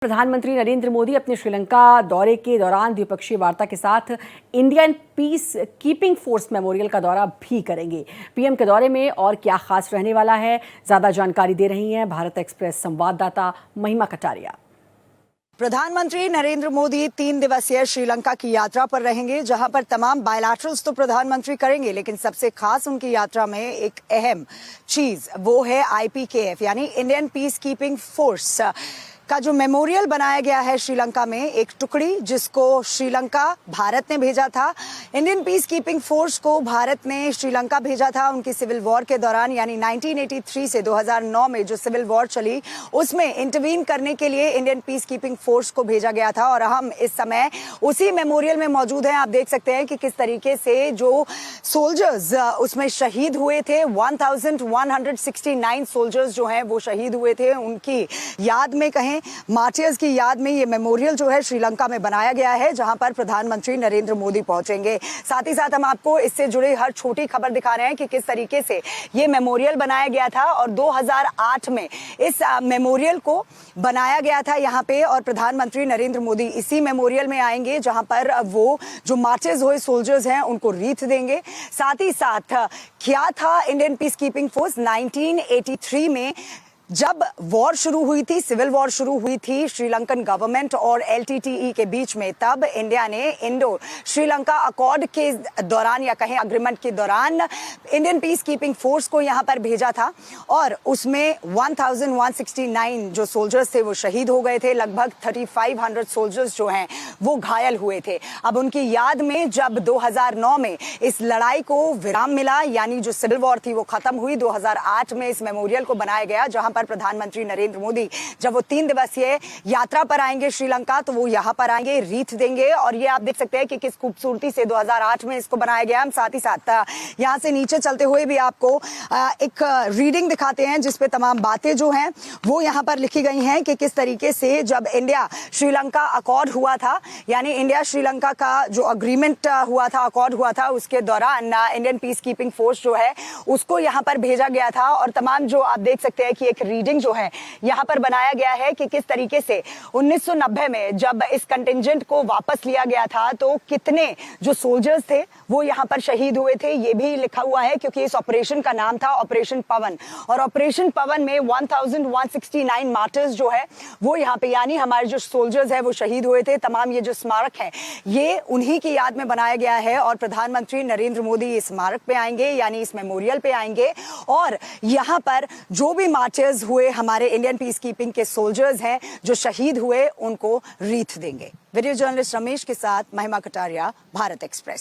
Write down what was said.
प्रधानमंत्री नरेंद्र मोदी अपने श्रीलंका दौरे के दौरान द्विपक्षीय वार्ता के साथ Indian peace keeping force memorial का दौरा भी करेंगे। पीएम के दौरे में और क्या खास रहने वाला है, ज्यादा जानकारी दे रही हैं भारत एक्सप्रेस संवाददाता महिमा कटारिया। प्रधानमंत्री नरेंद्र मोदी 3 दिवसीय श्रीलंका की यात्रा पर रहेंगे, जहां पर तमाम बायलैटरल्स तो प्रधानमंत्री करेंगे, लेकिन सबसे खास उनकी यात्रा में एक अहम चीज वो है IPKF यानी इंडियन पीस कीपिंग फोर्स का जो मेमोरियल बनाया गया है श्रीलंका में। एक टुकड़ी जिसको श्रीलंका भारत ने भेजा था। इंडियन पीस कीपिंग फोर्स को भारत ने श्रीलंका भेजा था उनकी सिविल वॉर के दौरान, यानी 1983 से 2009 में जो सिविल वॉर चली उसमें इंटरवीन करने के लिए इंडियन पीस कीपिंग फोर्स को भेजा गया था। और हम इस समय उसी मेमोरियल में मौजूद हैं। आप देख सकते हैं कि किस तरीके से जो सोल्जर्स उसमें शहीद हुए थे, 1169 सोल्जर्स जो हैं वो शहीद हुए थे। उनकी याद में कहें, मार्टियर्स की याद में ये मेमोरियल जो है श्रीलंका में बनाया गया है, जहां पर प्रधानमंत्री नरेंद्र मोदी पहुंचेंगे। साथ ही साथ हम आपको इससे जुड़ी हर छोटी खबर दिखा रहे हैं कि किस तरीके से ये मेमोरियल बनाया गया था। और 2008 में इस मेमोरियल को बनाया गया था यहाँ पे, और प्रधानमंत्री नरेंद्र मोदी इसी मेमोरियल में आएंगे जहां पर वो जो मार्टियर्स हुए सोल्जर्स हैं उनको रीथ देंगे। साथ ही साथ क्या था इंडियन पीस कीपिंग फोर्स 1983 में जब वॉर शुरू हुई थी, सिविल वॉर शुरू हुई थी श्रीलंकन गवर्नमेंट और LTTE के बीच में, तब इंडिया ने इंडो श्रीलंका अकॉर्ड के दौरान या कहें अग्रीमेंट के दौरान इंडियन पीस कीपिंग फोर्स को यहां पर भेजा था। और उसमें 1169 जो सोल्जर्स थे वो शहीद हो गए थे। लगभग 3500 सोल्जर्स जो हैं वो घायल हुए थे। अब उनकी याद में जब 2009 में इस लड़ाई को विराम मिला, यानी जो सिविल वॉर थी वो खत्म हुई, 2008 में इस मेमोरियल को बनाया गया, जहां प्रधानमंत्री नरेंद्र मोदी जब वो 3 दिवसीय यात्रा पर आएंगे श्रीलंका, तो वो यहां पर आएंगे, रीथ देंगे। और ये आप देख सकते हैं कि किस खूबसूरती से 2008 में इसको बनाया गया। हम साथ ही साथ यहां से नीचे चलते हुए भी आपको एक रीडिंग दिखाते हैं जिसपे तमाम बातें जो हैं वो यहां पर लिखी गई हैं कि किस तरीके से जब इंडिया श्रीलंका अकॉर्ड हुआ था, यानी इंडिया श्रीलंका का जो अग्रीमेंट हुआ था, अकॉर्ड हुआ था, उसके दौरान इंडियन पीस कीपिंग फोर्स जो है उसको यहां पर भेजा गया था। और तमाम जो आप देख सकते हैं कि एक रीडिंग जो है यहां पर बनाया गया है कि किस तरीके से 1990 में जब इस कंटिंजेंट को वापस लिया गया था तो कितने जो सोल्जर्स थे वो यहां पर शहीद हुए थे। ये भी लिखा हुआ है क्योंकि इस ऑपरेशन का नाम था ऑपरेशन पवन, और ऑपरेशन पवन में 1169 मार्टर्स जो है वो यहां पे, यानी हमारे जो सोल्जर्स है वो शहीद हुए थे। तमाम ये जो स्मारक है ये उन्हीं की याद में बनाया गया है। और प्रधानमंत्री नरेंद्र मोदी इस स्मारक पे आएंगे, यानी इस मेमोरियल पे आएंगे, और यहां पर जो भी मार्टर्स हुए हमारे इंडियन पीस कीपिंग के सोल्जर्स हैं जो शहीद हुए उनको रीथ देंगे। वीडियो जर्नलिस्ट रमेश के साथ महिमा कटारिया, भारत एक्सप्रेस।